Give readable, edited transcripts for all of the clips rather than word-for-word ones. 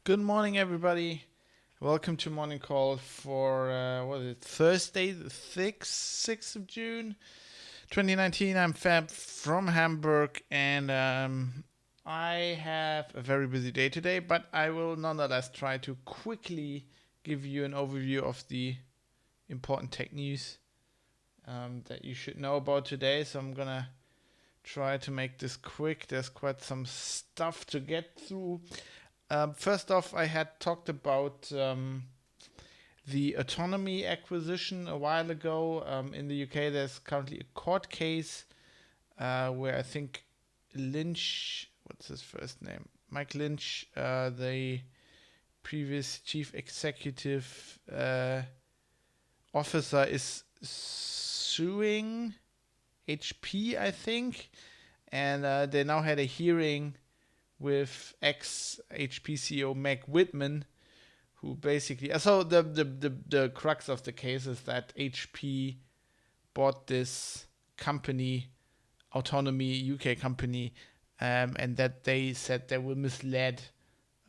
Good morning, everybody. Welcome to Morning Call for, Thursday, the 6th of June, 2019. I'm Fab from Hamburg, and I have a very busy day today, but I will nonetheless try to quickly give you an overview of the important tech news that you should know about today. So I'm going to try to make this quick. There's quite some stuff to get through. First off, I had talked about the Autonomy acquisition a while ago. In the UK, there's currently a court case where I think Lynch, what's his first name? Mike Lynch, the previous chief executive officer, is suing HP, I think. And they now had a hearing with ex-HP CEO Meg Whitman, who basically... So the crux of the case is that HP bought this company, Autonomy, UK company, and that they said they were misled,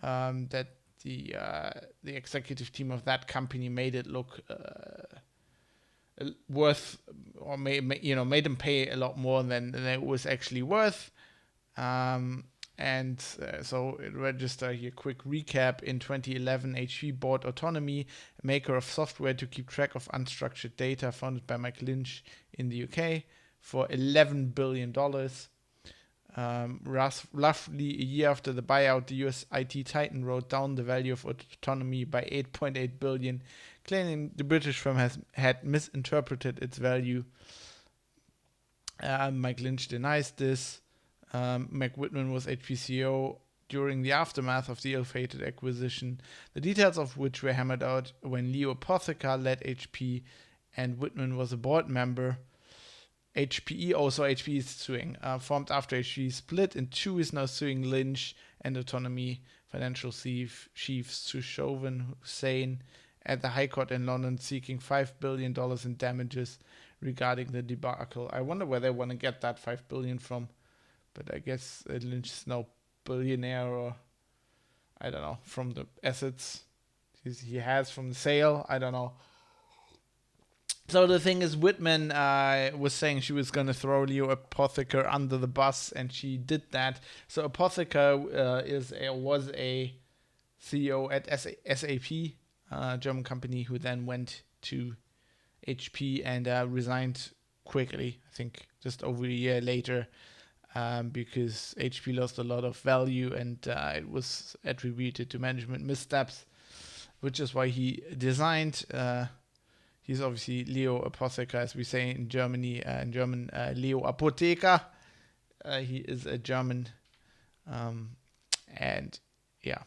that the executive team of that company made it look worth, or made them pay a lot more than it was actually worth. So register here, quick recap. In 2011, HP bought Autonomy, a maker of software to keep track of unstructured data, founded by Mike Lynch in the UK, for $11 billion. Roughly a year after the buyout, the US IT titan wrote down the value of Autonomy by $8.8 billion, claiming the British firm had misinterpreted its value. Mike Lynch denies this. Meg Whitman was HP CEO during the aftermath of the ill-fated acquisition, the details of which were hammered out when Leo Apotheker led HP and Whitman was a board member. HP is suing. Formed after HP split in two, is now suing Lynch and Autonomy financial chief Sushovan Hussain at the High Court in London, seeking $5 billion in damages regarding the debacle. I wonder where they want to get that $5 billion from. But I guess Lynch is now billionaire, or I don't know, from the assets he has from the sale. I don't know. So the thing is, Whitman was saying she was going to throw Leo Apotheker under the bus, and she did that. So Apotheker was a CEO at SAP, German company, who then went to HP and resigned quickly, I think just over a year later. Because HP lost a lot of value, and it was attributed to management missteps, which is why he resigned. He's obviously Leo Apotheker, as we say in Germany. In German, Leo Apotheker. He is a German, and yeah,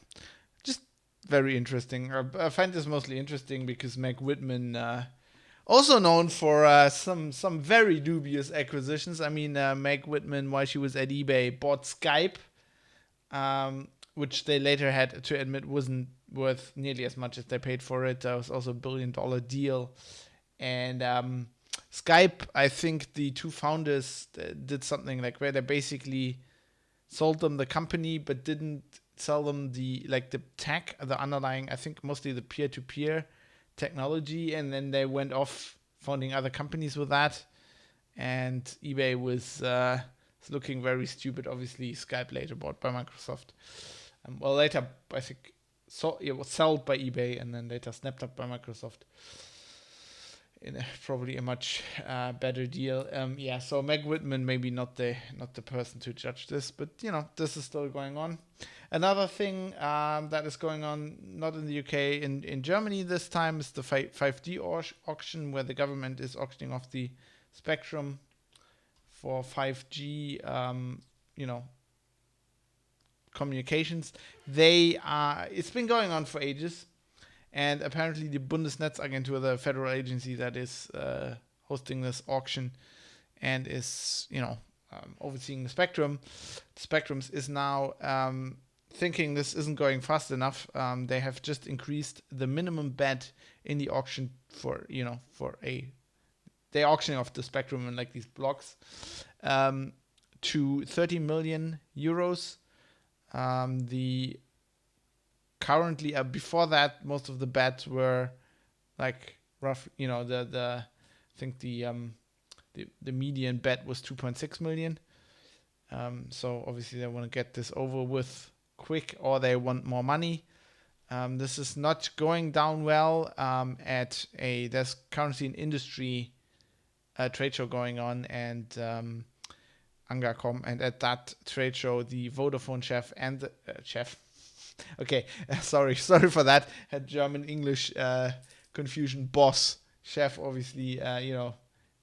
just very interesting. I find this mostly interesting because Meg Whitman, also known for some very dubious acquisitions. I mean, Meg Whitman, while she was at eBay, bought Skype, which they later had to admit wasn't worth nearly as much as they paid for it. That was also a $1 billion deal. And Skype, I think the two founders did something like where they basically sold them the company, but didn't sell them the tech, the underlying, I think mostly the peer-to-peer technology, and then they went off founding other companies with that, and eBay was It's looking very stupid. Obviously, Skype later bought by Microsoft. Well, later, I think, so it was sold by eBay and then later snapped up by Microsoft in probably a much better deal. Yeah, so Meg Whitman maybe not the person to judge this, but this is still going on. Another thing that is going on, not in the UK, in Germany this time, is the 5G auction, where the government is auctioning off the spectrum for 5G, communications. It's been going on for ages. And apparently the Bundesnetzagentur, the federal agency that is hosting this auction and is, overseeing the spectrums, is now thinking this isn't going fast enough. They have just increased the minimum bet in the auction they're auctioning off the spectrum in like these blocks to 30 million euros. Currently, before that, most of the bets were like rough. I think the median bet was 2.6 million. So obviously they want to get this over with quick, or they want more money. This is not going down well. There's currently an industry trade show going on, and Angacom, and at that trade show, the Vodafone chef and the chef. Okay, sorry for that. Had German English confusion. Boss, chef, obviously,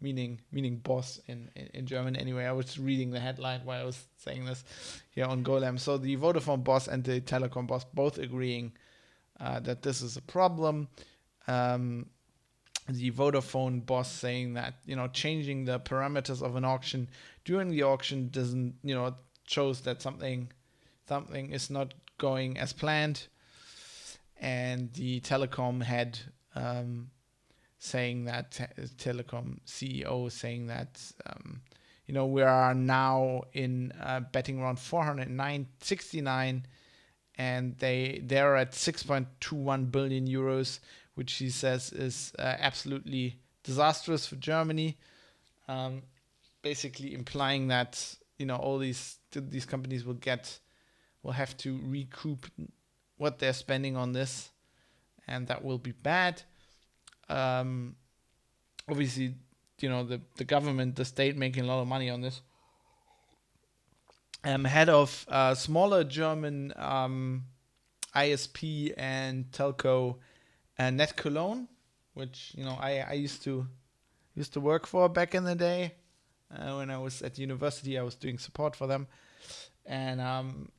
meaning boss in German. Anyway, I was reading the headline while I was saying this here on Golem. So the Vodafone boss and the Telecom boss both agreeing that this is a problem. The Vodafone boss saying that changing the parameters of an auction during the auction doesn't shows that something is not going as planned, and the telecom head saying that telecom CEO saying that we are now in betting around 469, and they're at 6.21 billion euros, which he says is absolutely disastrous for Germany, basically implying that all these companies will have to recoup what they're spending on this, and that will be bad. Obviously, the government, the state, making a lot of money on this. Head of smaller German ISP and telco, Net Cologne, which I used to work for back in the day. When I was at university, I was doing support for them, and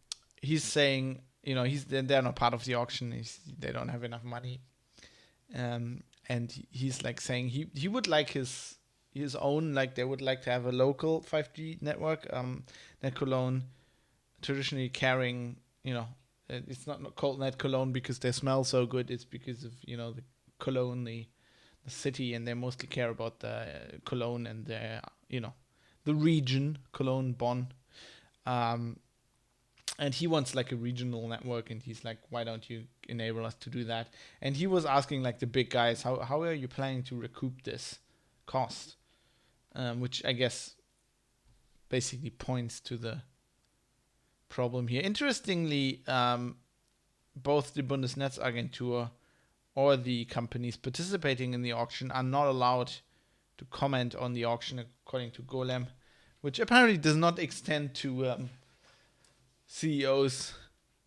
he's saying, they're not part of the auction. They don't have enough money, and he's like saying he would like his own, like they would like to have a local 5G network. Net Cologne traditionally carrying, it's not called Net Cologne because they smell so good. It's because of the Cologne, the city, and they mostly care about the Cologne and the the region, Cologne, Bonn. And he wants like a regional network, and he's like, why don't you enable us to do that? And he was asking like the big guys, how are you planning to recoup this cost? Which I guess basically points to the problem here. Interestingly, both the Bundesnetzagentur or the companies participating in the auction are not allowed to comment on the auction, according to Golem, which apparently does not extend to CEOs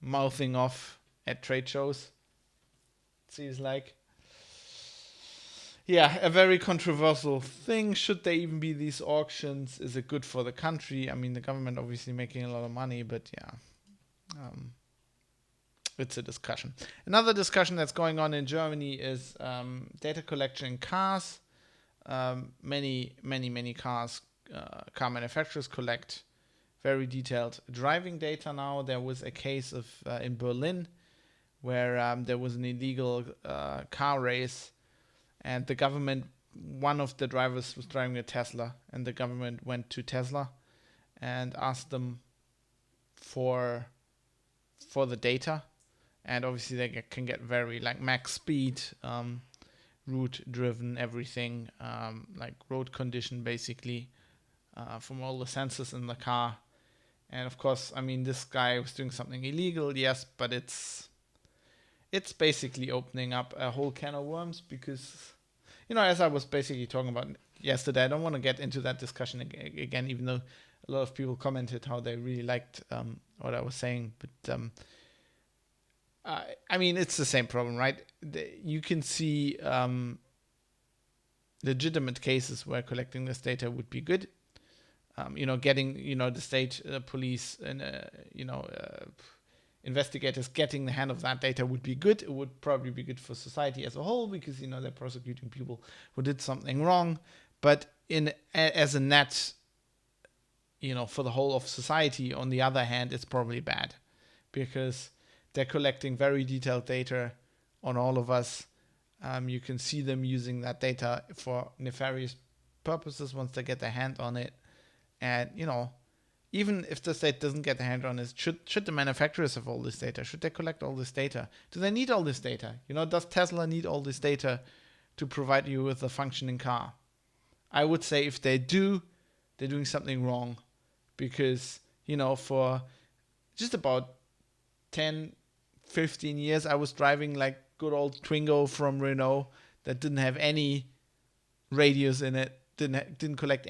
mouthing off at trade shows. It seems like. Yeah, a very controversial thing. Should there even be these auctions? Is it good for the country? I mean, the government obviously making a lot of money, but yeah, it's a discussion. Another discussion that's going on in Germany is data collection in cars. Many cars, car manufacturers collect very detailed driving data now. There was a case of in Berlin where there was an illegal car race, and the government, one of the drivers was driving a Tesla, and the government went to Tesla and asked them for the data, and obviously they can get very like max speed, route driven, everything, like road condition basically, from all the sensors in the car. And of course, I mean, this guy was doing something illegal, yes, but it's basically opening up a whole can of worms because, as I was basically talking about yesterday, I don't want to get into that discussion again, even though a lot of people commented how they really liked what I was saying. But I mean, it's the same problem, right? You can see legitimate cases where collecting this data would be good. Getting the state police and investigators getting the hand of that data would be good. It would probably be good for society as a whole because they're prosecuting people who did something wrong. But as a net, for the whole of society, on the other hand, it's probably bad because they're collecting very detailed data on all of us. You can see them using that data for nefarious purposes once they get their hand on it. And, even if the state doesn't get their hand on it, should the manufacturers have all this data? Should they collect all this data? Do they need all this data? Does Tesla need all this data to provide you with a functioning car? I would say if they do, they're doing something wrong. Because, for just about 10, 15 years, I was driving like good old Twingo from Renault that didn't have any radios in it, didn't collect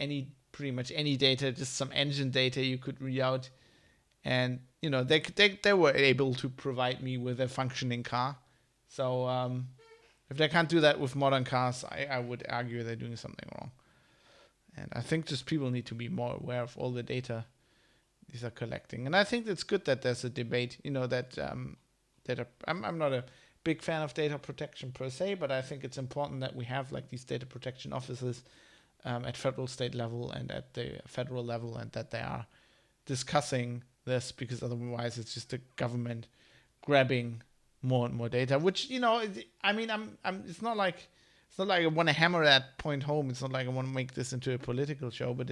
pretty much any data, just some engine data you could read out. And, they were able to provide me with a functioning car. So if they can't do that with modern cars, I would argue they're doing something wrong. And I think just people need to be more aware of all the data these are collecting. And I think it's good that there's a debate, that I'm not a big fan of data protection per se, but I think it's important that we have like these data protection offices at federal, state level and at the federal level, and that they are discussing this, because otherwise it's just the government grabbing more and more data, which, I mean, it's not like I want to hammer that point home. It's not like I want to make this into a political show, but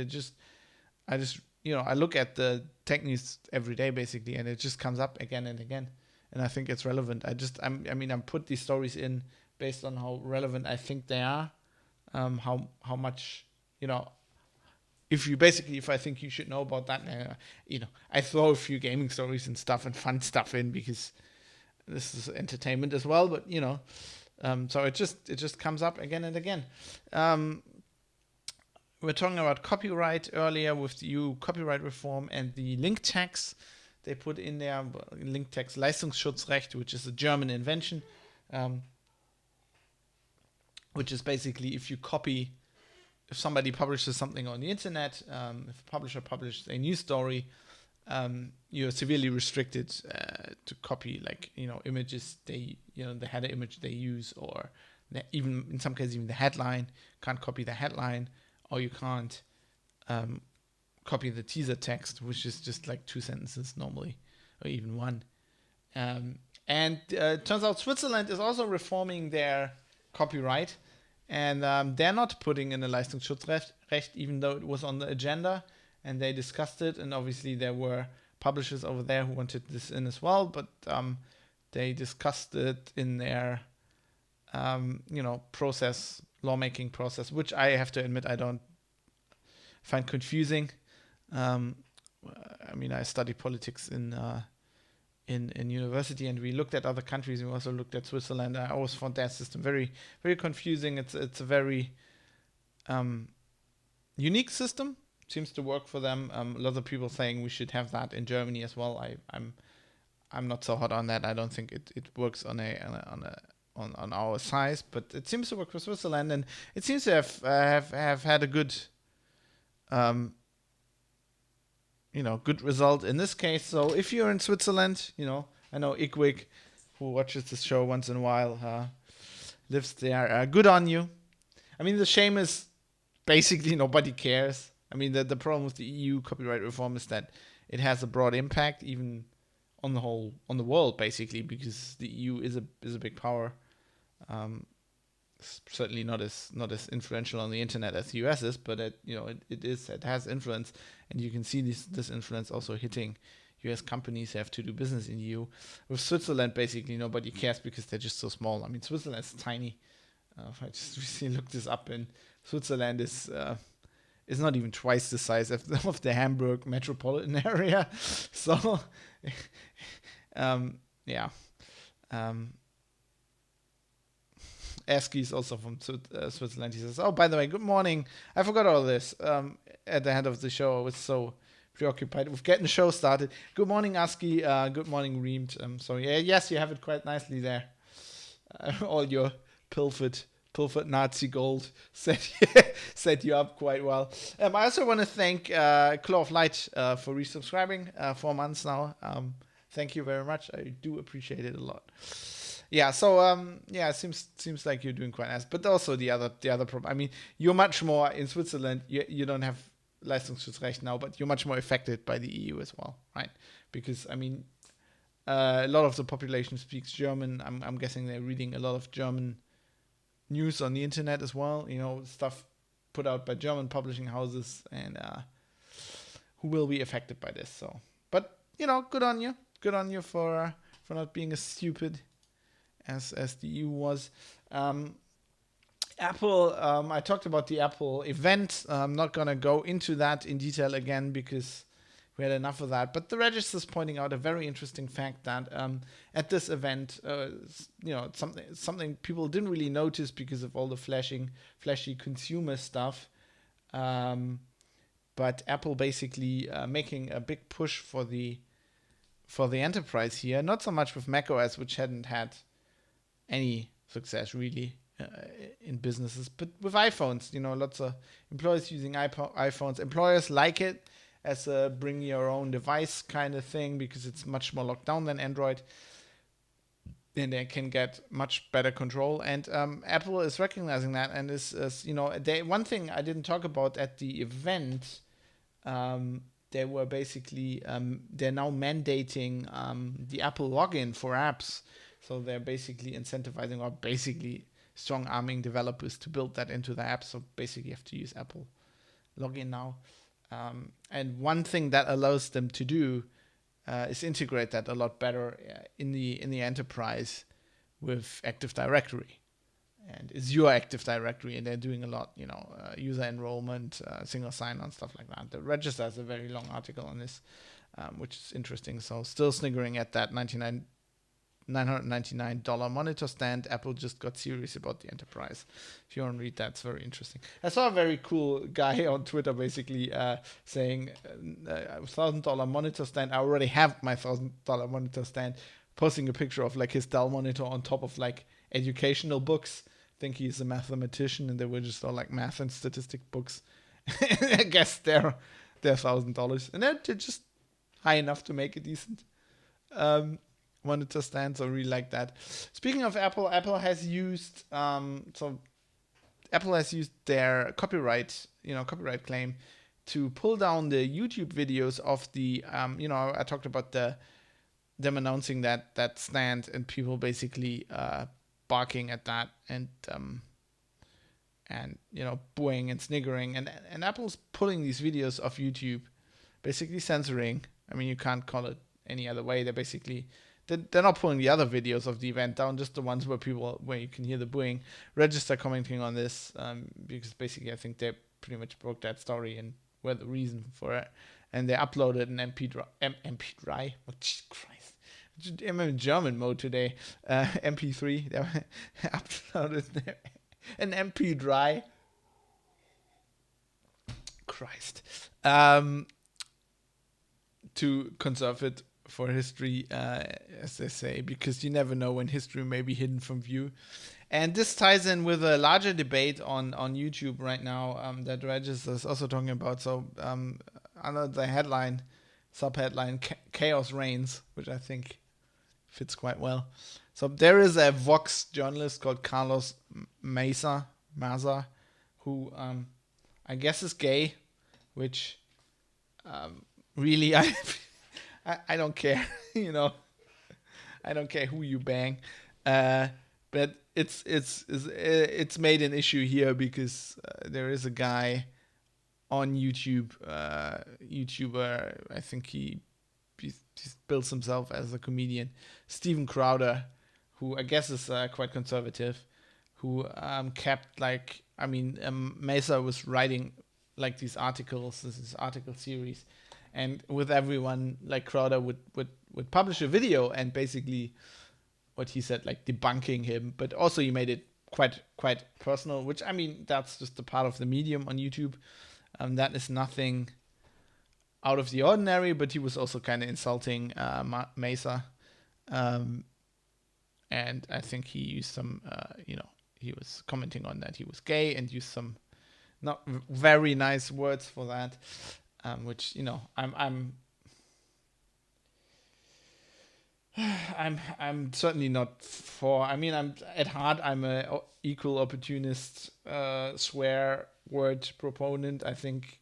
I look at the tech news every day basically, and it just comes up again and again, and I think it's relevant. I'm put these stories in based on how relevant I think they are, how much, if I think you should know about that, I throw a few gaming stories and stuff and fun stuff in because this is entertainment as well, but so it just comes up again and again. We're talking about copyright earlier with the EU copyright reform and the link tax they put in there. Link tax, Leistungsschutzrecht, which is a German invention, which is basically if somebody publishes something on the internet, if a publisher publishes a news story, you're severely restricted to copy, images the header image they use, or even in some cases even the headline. Can't copy the headline, or you can't copy the teaser text, which is just like 2 sentences normally, or even one. And it turns out Switzerland is also reforming their copyright, and they're not putting in a Leistungsschutzrecht, even though it was on the agenda and they discussed it, and obviously there were publishers over there who wanted this in as well, but they discussed it in their lawmaking process, which I have to admit I don't find confusing. I studied politics in university, and we looked at other countries, and we also looked at Switzerland. I always found that system very, very confusing. It's a very unique system. Seems to work for them. A lot of people saying we should have that in Germany as well. I'm not so hot on that. I don't think it works on our size, but it seems to work for Switzerland, and it seems to have had a good good result in this case. So if you're in Switzerland, I know Igwig, who watches this show once in a while, lives there. Good on you. I mean, the shame is basically nobody cares. I mean, the problem with the EU copyright reform is that it has a broad impact, even on the world, basically, because the EU is a big power. Certainly not as influential on the internet as the US is, but it has influence, and you can see this influence also hitting US companies who have to do business in the EU. With Switzerland, basically nobody cares because they're just so small. I mean, Switzerland is tiny. I just recently looked this up, and Switzerland is It's not even twice the size of the Hamburg metropolitan area. So, yeah. Aski is also from Switzerland. He says, "Oh, by the way, good morning. I forgot all this at the end of the show. I was so preoccupied with getting the show started. Good morning, Aski. Good morning, Reamed. So yeah, yes, you have it quite nicely there. All your pilfered Nazi gold set you up quite well. I also want to thank Claw of Light for resubscribing 4 months now. Thank you very much. I do appreciate it a lot. Yeah, so it seems like you're doing quite nice. But also the other problem. I mean, you're much more in Switzerland. You don't have Leistungsschutzrecht now, but you're much more affected by the EU as well, right? Because I mean, a lot of the population speaks German. I'm guessing they're reading a lot of German news on the internet as well. Stuff put out by German publishing houses, and who will be affected by this. So, but good on you. Good on you for not being as stupid as the EU was. Apple, I talked about the Apple event. I'm not going to go into that in detail again because we had enough of that. But the register is pointing out a very interesting fact that at this event, something people didn't really notice because of all the flashy consumer stuff. But Apple basically making a big push for the enterprise here. Not so much with macOS, which hadn't had any success really in businesses, but with iPhones, lots of employees using iPhones. Employers like it as a bring your own device kind of thing because it's much more locked down than Android, and they can get much better control. And Apple is recognizing that, and is one thing I didn't talk about at the event. They were basically they're now mandating the Apple login for apps. So they're basically incentivizing or basically strong arming developers to build that into the app. So basically you have to use Apple login now. And one thing that allows them to do is integrate that a lot better in the enterprise with Active Directory. And it's your Active Directory, and they're doing a lot, user enrollment, single sign-on, stuff like that. The register has a very long article on this, which is interesting. So still sniggering at that $999 monitor stand. Apple just got serious about the enterprise. If you want to read that, it's very interesting. I saw a very cool guy on Twitter basically saying $1,000 monitor stand. I already have my $1,000 monitor stand, posting a picture of like his Dell monitor on top of like educational books. I think he's a mathematician, and they were just all like math and statistic books. I guess they're $1,000, and they're just high enough to make it decent. Monitor stands, I really like that. Speaking of Apple has used Apple has used their copyright claim to pull down the YouTube videos of the I talked about them announcing that stand and people basically barking at that and booing and sniggering, and Apple's pulling these videos off YouTube, basically censoring. I mean, you can't call it any other way. They're not pulling the other videos of the event down, just the ones where you can hear the booing. Register commenting on this because basically I think they pretty much broke that story and were the reason for it. And they uploaded an MP drive. Oh, Jesus Christ. I'm in German mode today. MP3. They uploaded an MP drive. Christ. To conserve it for history, as they say, because you never know when history may be hidden from view. And this ties in with a larger debate on YouTube right now that Register is also talking about. So under the subheadline, Chaos Reigns, which I think fits quite well. So there is a Vox journalist called Carlos Maza, who I guess is gay, which really I don't care, I don't care who you bang, but it's made an issue here because there is a guy on YouTube, YouTuber, I think he builds himself as a comedian, Steven Crowder, who I guess is quite conservative, who kept Mesa was writing like these articles, this article series, and with everyone, like Crowder would publish a video and basically what he said, like debunking him, but also he made it quite personal, which I mean that's just a part of the medium on YouTube. That is nothing out of the ordinary, but he was also kind of insulting Mesa, and I think he used some, he was commenting on that he was gay and used some not very nice words for that, which I'm certainly not for. I mean, I'm at heart I'm a equal opportunist swear word proponent. I think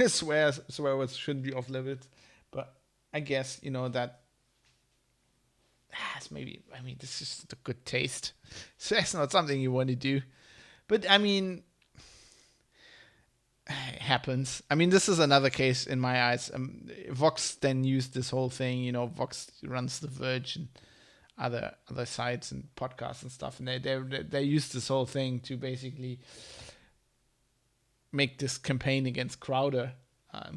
swear words shouldn't be off limits, but I guess that maybe. I mean, this is just a good taste. So that's not something you want to do, but I mean, it happens. I mean, this is another case in my eyes. Vox then used this whole thing. Vox runs The Verge and other sites and podcasts and stuff, and they used this whole thing to basically make this campaign against Crowder,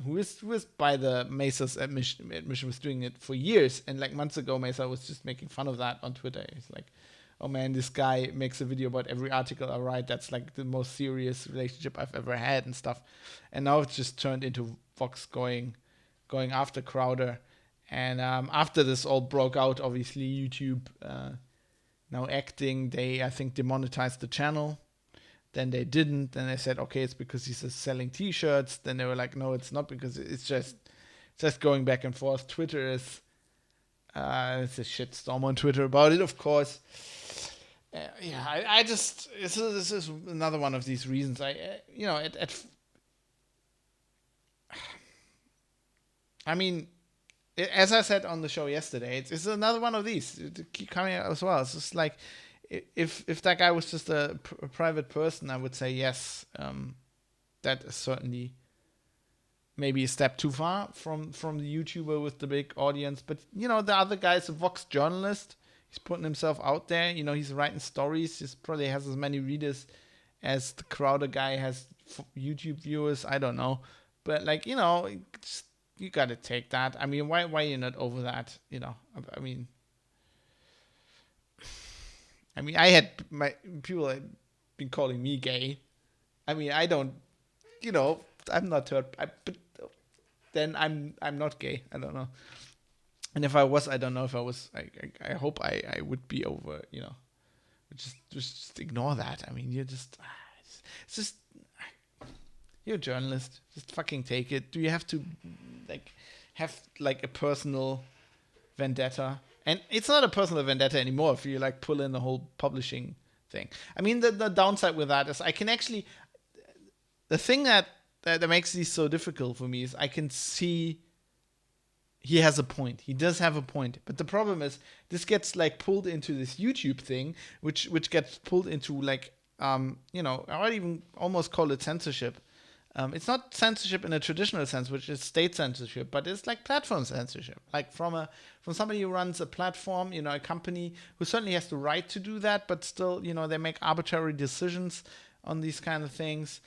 who was by the Mesa's admission was doing it for years, and like months ago Mesa was just making fun of that on Twitter. He's like, oh man, this guy makes a video about every article I write. That's like the most serious relationship I've ever had and stuff. And now it's just turned into Vox going after Crowder. And after this all broke out, obviously YouTube now acting, they I think demonetized the channel. Then they didn't. Then they said, okay, it's because he's selling T-shirts. Then they were like, no, it's not, because it's just going back and forth. Twitter is it's a shitstorm on Twitter about it, of course. I just this is another one of these reasons. I mean, as I said on the show yesterday, it's another one of these to keep coming out as well. It's just like if that guy was just a private person, I would say yes. That is certainly maybe a step too far from the YouTuber with the big audience. But the other guy is a Vox journalist. He's putting himself out there. He's writing stories. He probably has as many readers as the Crowder guy has YouTube viewers. I don't know, but like you got to take that. I mean, why you're not over that? I mean, I had my people had been calling me gay. I mean, I don't. I'm not hurt. But then I'm not gay. I don't know. And if I was, I don't know if I was. I hope I would be over. Just ignore that. I mean, you're just. It's just. You're a journalist. Just fucking take it. Do you have to, have a personal vendetta? And it's not a personal vendetta anymore if you pull in the whole publishing thing. I mean, the downside with that is I can actually. The thing that makes these so difficult for me is I can see he has a point. He does have a point. But the problem is this gets pulled into this YouTube thing, which gets pulled into I would even almost call it censorship. It's not censorship in a traditional sense, which is state censorship, but it's platform censorship. From somebody who runs a platform, a company who certainly has the right to do that, but still, they make arbitrary decisions on these kind of things.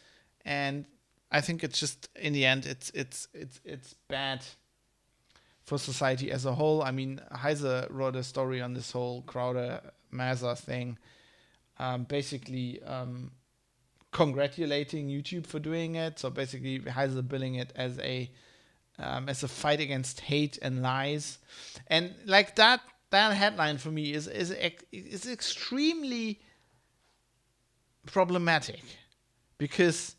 And I think it's just in the end, it's bad for society as a whole. I mean, Heiser wrote a story on this whole Crowder Mesa thing, basically congratulating YouTube for doing it. So basically, Heiser billing it as a fight against hate and lies, and that headline for me is extremely problematic because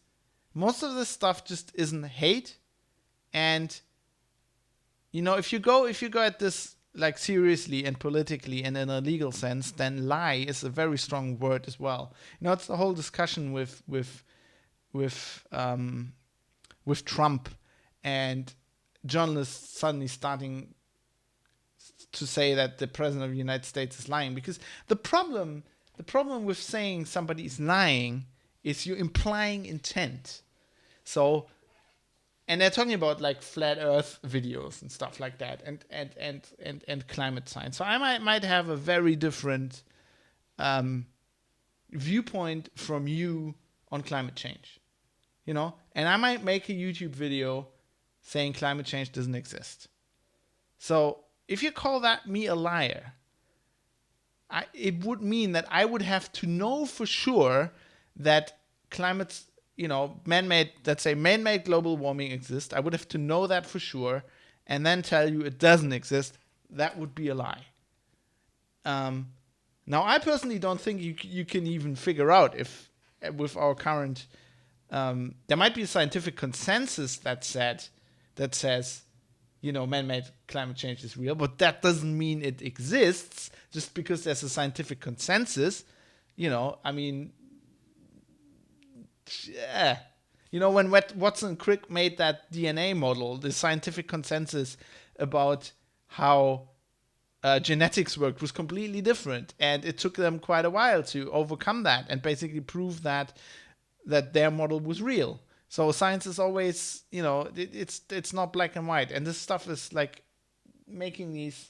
most of this stuff just isn't hate, and if you go at this seriously and politically and in a legal sense, then lie is a very strong word as well. It's the whole discussion with Trump and journalists suddenly starting to say that the president of the United States is lying, because the problem with saying somebody is lying is you're implying intent. So, and they're talking about flat Earth videos and stuff like that, and climate science. So I might have a very different viewpoint from you on climate change. and I might make a YouTube video saying climate change doesn't exist. So if you call me a liar, it would mean that I would have to know for sure that climate, man-made global warming exists. I would have to know that for sure, and then tell you it doesn't exist. That would be a lie. Now, I personally don't think you can even figure out if, with our current, there might be a scientific consensus that says, man-made climate change is real, but that doesn't mean it exists just because there's a scientific consensus. When Watson and Crick made that DNA model, the scientific consensus about how genetics worked was completely different, and it took them quite a while to overcome that and basically prove that their model was real. So science is always, it's not black and white, and this stuff is like making these.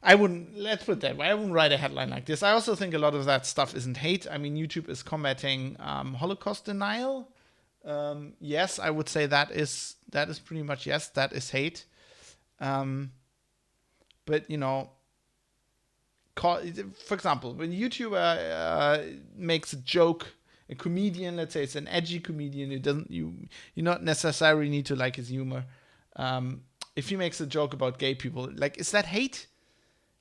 Let's put it that way, I wouldn't write a headline like this. I also think a lot of that stuff isn't hate. I mean, YouTube is combating Holocaust denial. Yes, I would say that is pretty much, yes, that is hate. But for example, when a YouTuber makes a joke, a comedian, let's say it's an edgy comedian, you not necessarily need to like his humor. If he makes a joke about gay people, like, is that hate?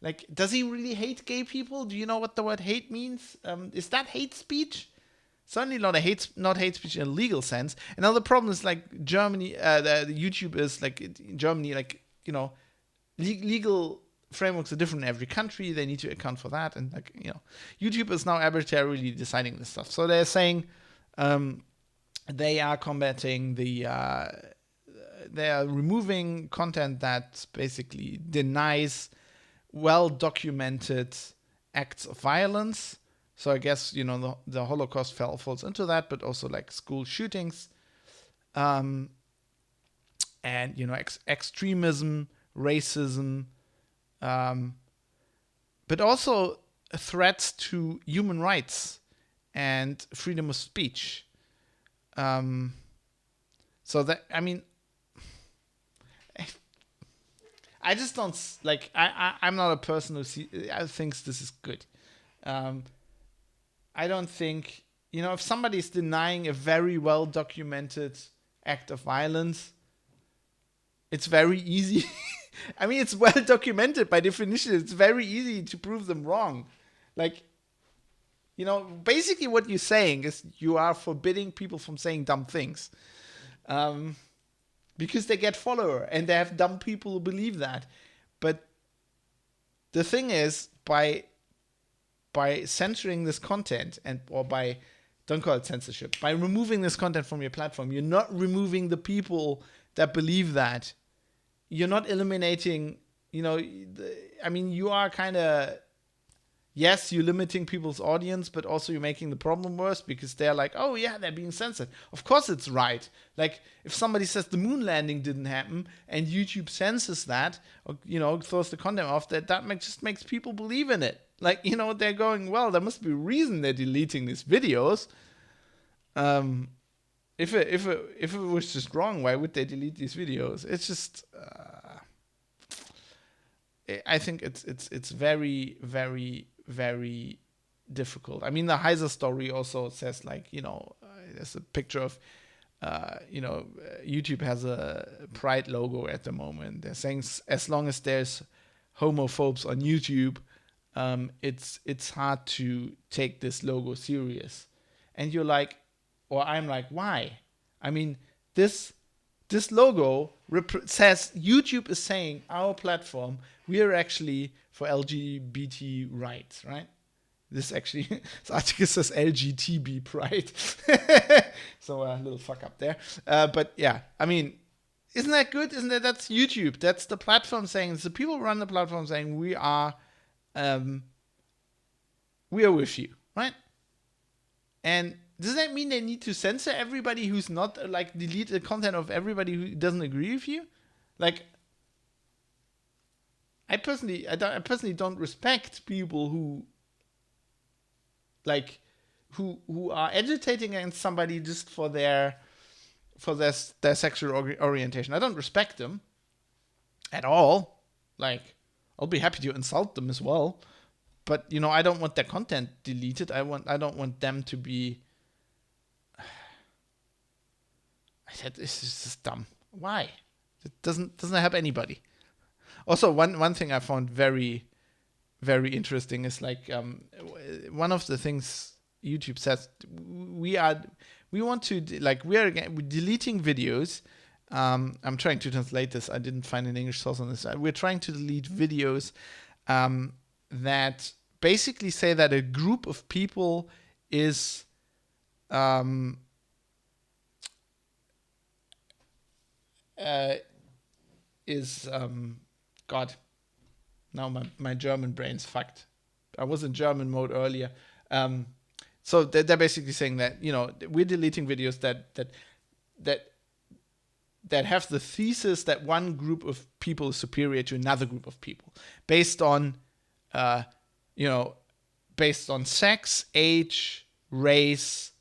Like, does he really hate gay people? Do you know what the word hate means? Is that hate speech? Certainly not not hate speech in a legal sense. And now the problem is, like, Germany, the YouTube is like in Germany, like, legal frameworks are different in every country. They need to account for that, and YouTube is now arbitrarily deciding this stuff. So they're saying they are combating they are removing content that basically denies well-documented acts of violence. So I guess the Holocaust falls into that, but also like school shootings, and extremism, racism. But also threats to human rights and freedom of speech. So that, I mean, I just don't like. I'm not a person who thinks this is good. I don't think if somebody's denying a very well documented act of violence, it's very easy. I mean, it's well documented by definition. It's very easy to prove them wrong. Like, basically what you're saying is you are forbidding people from saying dumb things. Because they get followers and they have dumb people who believe that. But the thing is, by censoring this content don't call it censorship, by removing this content from your platform, you're not removing the people that believe that. You're not eliminating, you are kind of, yes, you're limiting people's audience, but also you're making the problem worse because they're like, oh yeah, they're being censored. Of course it's right. Like, if somebody says the moon landing didn't happen and YouTube censors that, or, throws the content off, that just makes people believe in it. Like, they're going, well, there must be a reason they're deleting these videos. If it was just wrong, why would they delete these videos? It's just, I think it's very, very, very difficult. I mean, the Heiser story also says, like, there's a picture of, YouTube has a pride logo at the moment. They're saying as long as there's homophobes on YouTube, it's hard to take this logo serious. And you're like, or I'm like, why? I mean, this logo says, YouTube is saying our platform, we are actually for LGBT rights, right? This article says LGTB pride. So a little fuck up there. But yeah, I mean, isn't that good? That's YouTube. That's the platform saying, it's the people who run the platform saying we are with you, right? And does that mean they need to censor everybody who's not, like, delete the content of everybody who doesn't agree with you? Like, I personally don't respect people who who are agitating against somebody just for their sexual orientation. I don't respect them at all. Like, I'll be happy to insult them as well, but I don't want their content deleted. I don't want them to be. I said this is just dumb. Why? It doesn't help anybody. Also, one thing I found very, very interesting is like one of the things YouTube says we're deleting videos. I'm trying to translate this. I didn't find an English source on this. We're trying to delete videos that basically say that a group of people is God. Now my German brain's fucked. I was in German mode earlier. So they're basically saying that we're deleting videos that have the thesis that one group of people is superior to another group of people based on sex, age, race,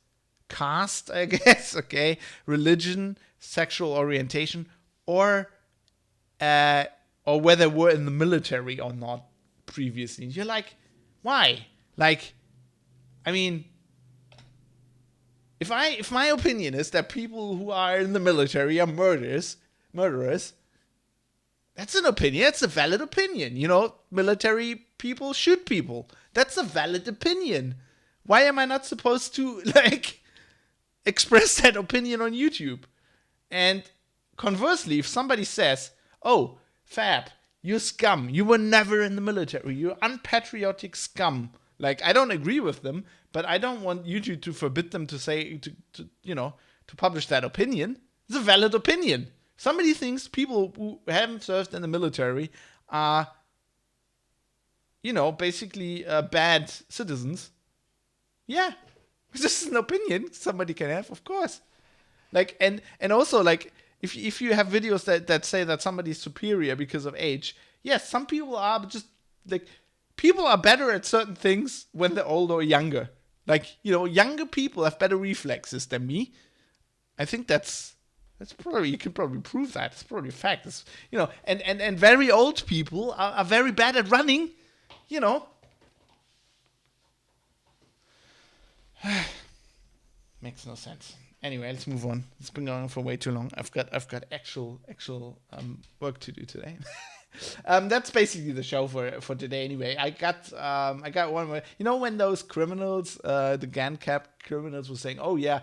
caste, I guess, okay, religion, sexual orientation, or whether we're in the military or not previously. You're like, why? Like, I mean, if my opinion is that people who are in the military are murderers, that's an opinion. That's a valid opinion. Military people shoot people. That's a valid opinion. Why am I not supposed to express that opinion on YouTube? And conversely, if somebody says, "Oh, Fab, you scum. You were never in the military. You're unpatriotic scum." Like, I don't agree with them, but I don't want YouTube to forbid them to say to publish that opinion. It's a valid opinion. Somebody thinks people who haven't served in the military are, basically bad citizens. Yeah, this is an opinion somebody can have, of course. Like, and also, like, if you have videos that say that somebody's superior because of age, yes, some people are, but just like, people are better at certain things when they're older or younger. Like, younger people have better reflexes than me. I think that's probably, you can probably prove that. It's probably a fact. It's, and very old people are very bad at running. Makes no sense. Anyway, let's move on. It's been going on for way too long. I've got actual work to do today. That's basically the show for today. Anyway, I got one more. When those criminals, the GANCAP criminals, were saying, "Oh yeah,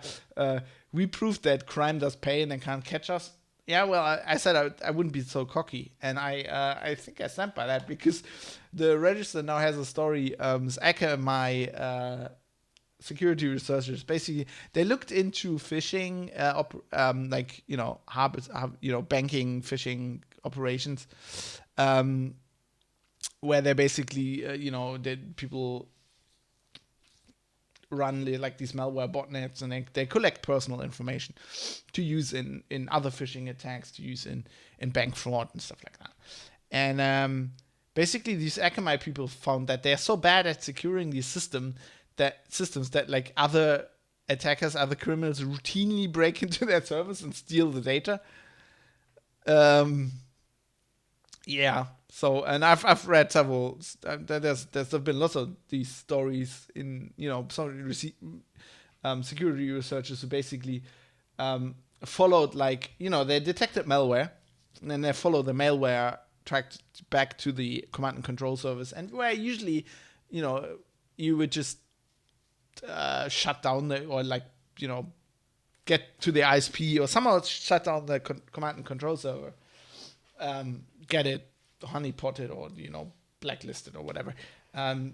we proved that crime does pay and they can't catch us." Yeah, well, I said I wouldn't be so cocky, and I think I stand by that, because the Register now has a story. Aka, my security researchers, basically they looked into phishing, banking phishing operations, where they basically people run like these malware botnets, and they collect personal information to use in other phishing attacks, to use in bank fraud and stuff like that. And basically these Akamai people found that they're so bad at securing these systems that like other attackers, other criminals routinely break into their servers and steal the data. Yeah. So, and I've read several. There's been lots of these stories in security researchers who basically followed, like, they detected malware, and then they follow the malware tracked back to the command and control service, and where usually you would just shut down get to the ISP or somehow shut down the command and control server, get it honeypotted or blacklisted or whatever. Not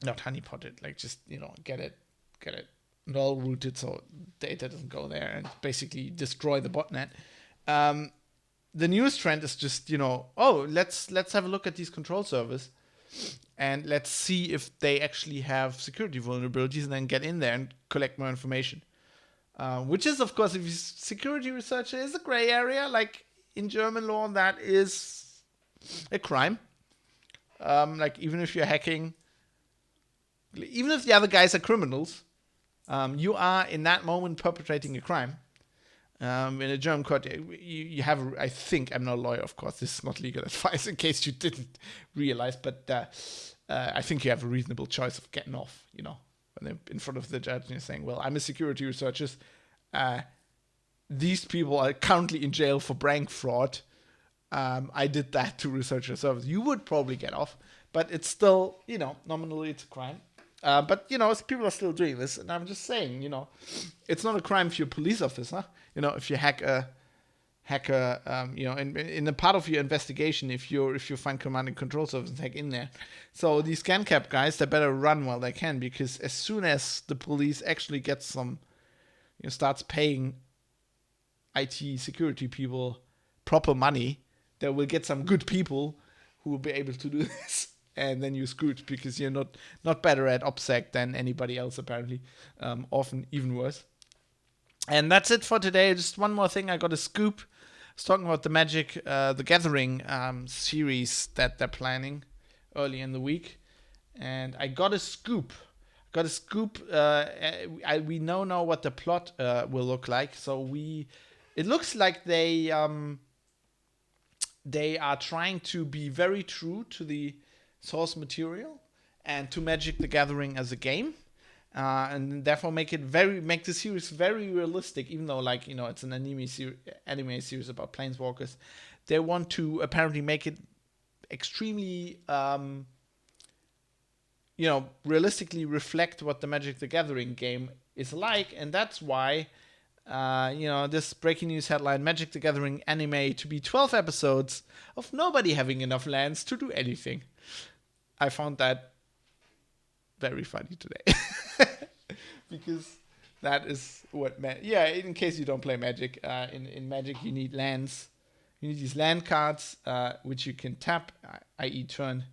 honeypotted, like, just get it null rooted so data doesn't go there, and basically destroy the botnet. The newest trend is just let's have a look at these control servers, and let's see if they actually have security vulnerabilities, and then get in there and collect more information. Which is, of course, if you're security researcher, is a gray area. Like, in German law, that is a crime. Like, even if you're hacking, even if the other guys are criminals, you are in that moment perpetrating a crime. In a German court, you have, I think, I'm not a lawyer, of course, this is not legal advice in case you didn't realize, but I think you have a reasonable choice of getting off, when they're in front of the judge and you're saying, well, I'm a security researcher. These people are currently in jail for bank fraud. I did that to research your service. You would probably get off, but it's still, nominally it's a crime. But, people are still doing this. And I'm just saying, it's not a crime if you're a police officer. If you hack a, in a part of your investigation, if you find command and control service, hack in there. So these ScanCap guys, they better run while they can, because as soon as the police actually gets some, starts paying IT security people proper money, they will get some good people who will be able to do this. And then you're screwed, because you're not better at OPSEC than anybody else, apparently. Often even worse. And that's it for today. Just one more thing. I got a scoop. I was talking about the Magic the Gathering series that they're planning early in the week. And I got a scoop. We know what the plot will look like. So it looks like they are trying to be very true to the source material and to Magic the Gathering as a game, and therefore make the series very realistic, even though it's an anime series about planeswalkers. They want to apparently make it extremely realistically reflect what the Magic the Gathering game is like, and that's why this breaking news headline: Magic the Gathering anime to be 12 episodes of nobody having enough lands to do anything. I found that very funny today. Because that is what... in case you don't play Magic. In Magic, you need lands. You need these land cards, which you can tap, i.e. turn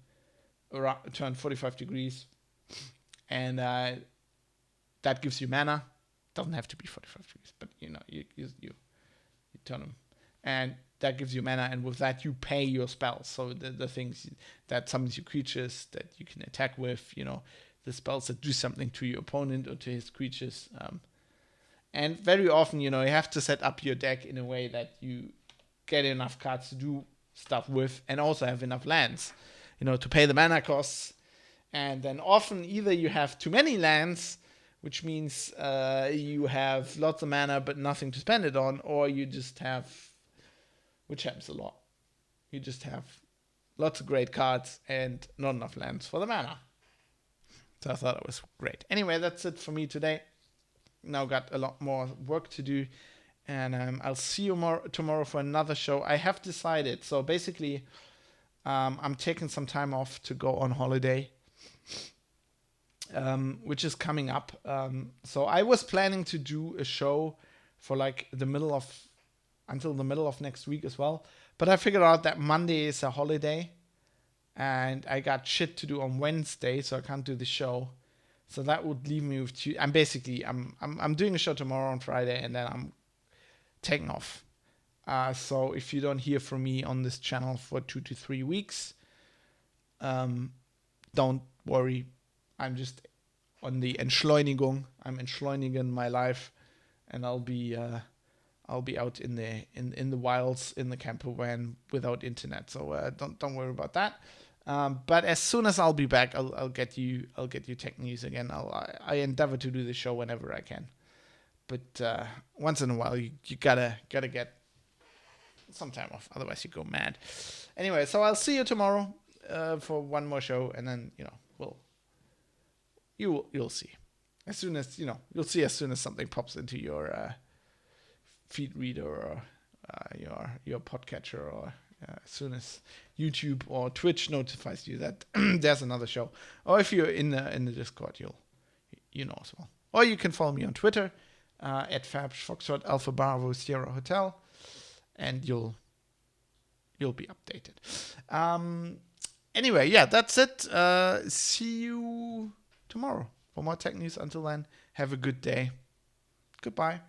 45 degrees. And that gives you mana. Doesn't have to be 45 degrees, but you turn them. And that gives you mana, and with that you pay your spells. So the things that summons your creatures that you can attack with, the spells that do something to your opponent or to his creatures. And very often, you have to set up your deck in a way that you get enough cards to do stuff with, and also have enough lands, to pay the mana costs. And then often either you have too many lands, which means you have lots of mana but nothing to spend it on, or you just have, which happens a lot, you just have lots of great cards and not enough lands for the mana. So I thought it was great. Anyway, that's it for me today. Now got a lot more work to do, and I'll see you tomorrow for another show. I have decided, so basically I'm taking some time off to go on holiday, which is coming up. So I was planning to do a show for until the middle of next week as well. But I figured out that Monday is a holiday, and I got shit to do on Wednesday, so I can't do the show. So that would leave me with two. I'm doing a show tomorrow on Friday, and then I'm taking off. So if you don't hear from me on this channel for 2 to 3 weeks, don't worry. I'm just on the Entschleunigung. I'm entschleunigen my life, and I'll be out in the wilds in the camper van without internet. So don't worry about that. But as soon as I'll be back, I'll get you tech news again. I endeavor to do the show whenever I can. But once in a while, you gotta get some time off. Otherwise, you go mad. Anyway, so I'll see you tomorrow for one more show, and then you'll see. As soon as you'll see as soon as something pops into your feed reader or your podcatcher, or as soon as YouTube or Twitch notifies you that there's another show, or if you're in the Discord, you know as well. Or you can follow me on Twitter at Fabs Foxtrot Alpha Bravo Sierra Hotel, and you'll be updated. Anyway, that's it. See you tomorrow for more tech news. Until then, have a good day. Goodbye.